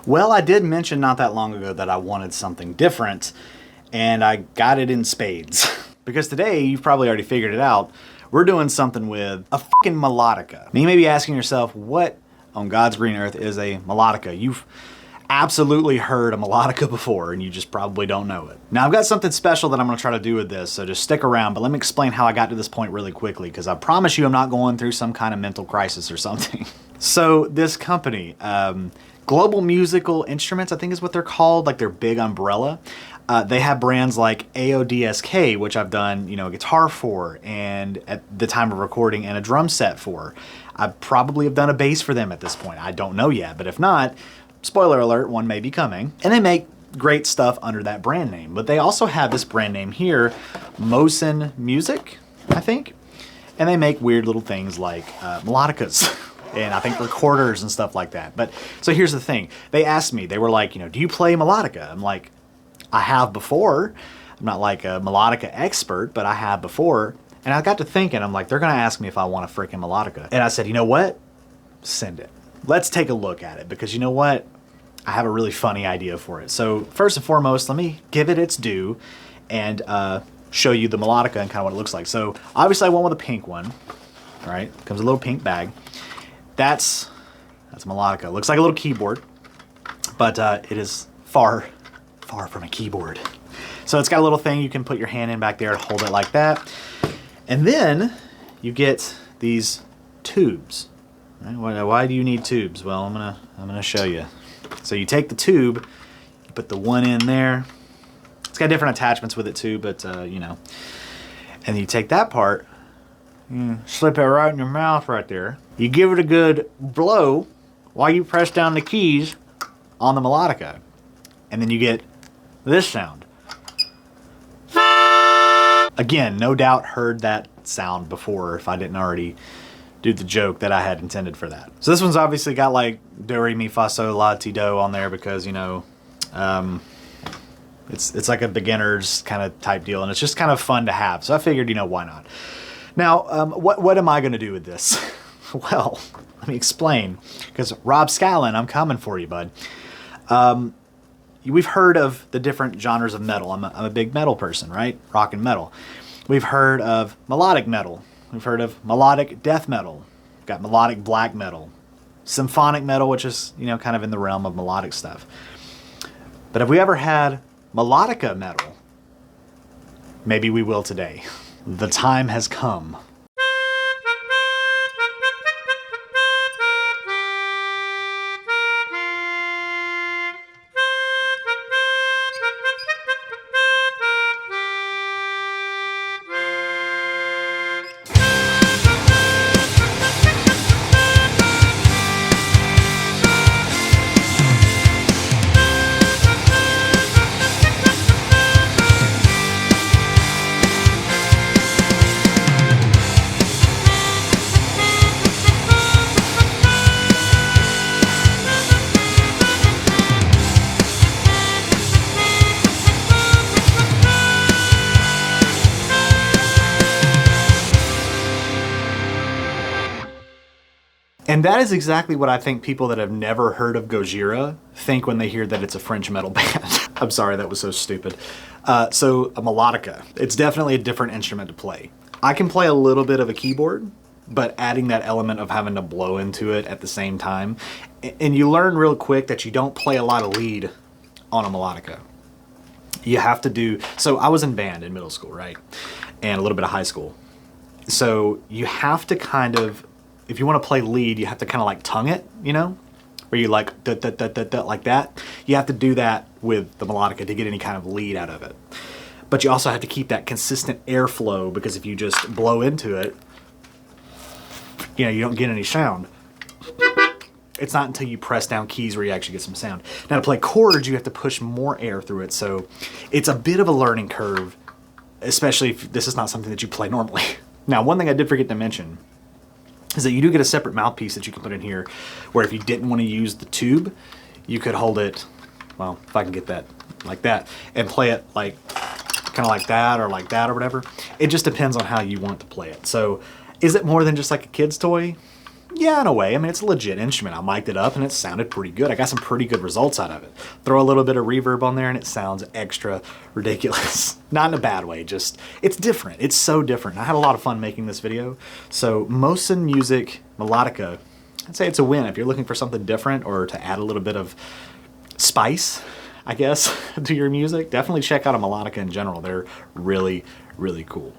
Well, I did mention not that long ago that I wanted something different, and I got it in spades. Because today, you've probably already figured it out, we're doing something with a fucking melodica. Now you may be asking yourself, what on God's green earth is a melodica? You've absolutely heard a melodica before, and you just probably don't know it. Now I've got something special that I'm gonna try to do with this, so just stick around, but let me explain how I got to this point really quickly, because I promise you I'm not going through some kind of mental crisis or something. So this company, Global Musical Instruments, I think is what they're called, like their big umbrella. They have brands like AODSK, which I've done, a guitar for, and at the time of recording, and a drum set for. I probably have done a bass for them at this point. I don't know yet, but if not, spoiler alert, one may be coming. And they make great stuff under that brand name. But they also have this brand name here, Mosin Music, I think. And they make weird little things like melodicas. And I think recorders and stuff like that. But so here's the thing. They asked me, they were like, do you play melodica? I'm like, I have before. I'm not like a melodica expert, but I have before. And I got to thinking, I'm like, they're going to ask me if I want a freaking melodica. And I said, you know what? Send it. Let's take a look at it, because you know what? I have a really funny idea for it. So first and foremost, let me give it its due and show you the melodica and kind of what it looks like. So obviously I went with a pink one. All right, comes a little pink bag. That's melodica. It looks like a little keyboard, but it is far from a keyboard. So it's got a little thing you can put your hand in back there to hold it like that. And then you get these tubes. Right? Why do you need tubes? Well, I'm gonna show you. So you take the tube, you put the one in there. It's got different attachments with it too, but and then you take that part, slip it right in your mouth right there. You give it a good blow while you press down the keys on the melodica, and then you get this sound. Again, no doubt heard that sound before if I didn't already do the joke that I had intended for that. So this one's obviously got like do, re, mi, fa, sol, la, ti, do on there because, it's like a beginner's kind of type deal, and it's just kind of fun to have. So I figured, why not? Now, what am I going to do with this? Well, let me explain, because Rob Scallon, I'm coming for you, bud. We've heard of the different genres of metal. I'm a big metal person, right? Rock and metal. We've heard of melodic metal. We've heard of melodic death metal. We've got melodic black metal. Symphonic metal, which is, kind of in the realm of melodic stuff. But have we ever had melodica metal? Maybe we will today. The time has come. And that is exactly what I think people that have never heard of Gojira think when they hear that it's a French metal band. I'm sorry, that was so stupid. So a melodica, it's definitely a different instrument to play. I can play a little bit of a keyboard, but adding that element of having to blow into it at the same time. And you learn real quick that you don't play a lot of lead on a melodica. You have to do, so I was in band in middle school, right? And a little bit of high school. So you have to kind of, if you want to play lead, you have to kind of like tongue it, where you like da, da, da, da, da, like that. You have to do that with the melodica to get any kind of lead out of it. But you also have to keep that consistent airflow, because if you just blow into it, you don't get any sound. It's not until you press down keys where you actually get some sound. Now to play chords, you have to push more air through it. So it's a bit of a learning curve, especially if this is not something that you play normally. Now, one thing I did forget to mention is that you do get a separate mouthpiece that you can put in here, where if you didn't want to use the tube, you could hold it, well, if I can get that, like that, and play it like, kind of like that or whatever. It just depends on how you want to play it. So is it more than just like a kid's toy? Yeah, in a way. I mean, it's a legit instrument. I mic'd it up and it sounded pretty good. I got some pretty good results out of it. Throw a little bit of reverb on there and it sounds extra ridiculous. Not in a bad way, just, it's different. It's so different. I had a lot of fun making this video. So Mosin Music Melodica, I'd say it's a win. If you're looking for something different or to add a little bit of spice, I guess, to your music, definitely check out a Melodica in general. They're really, really cool.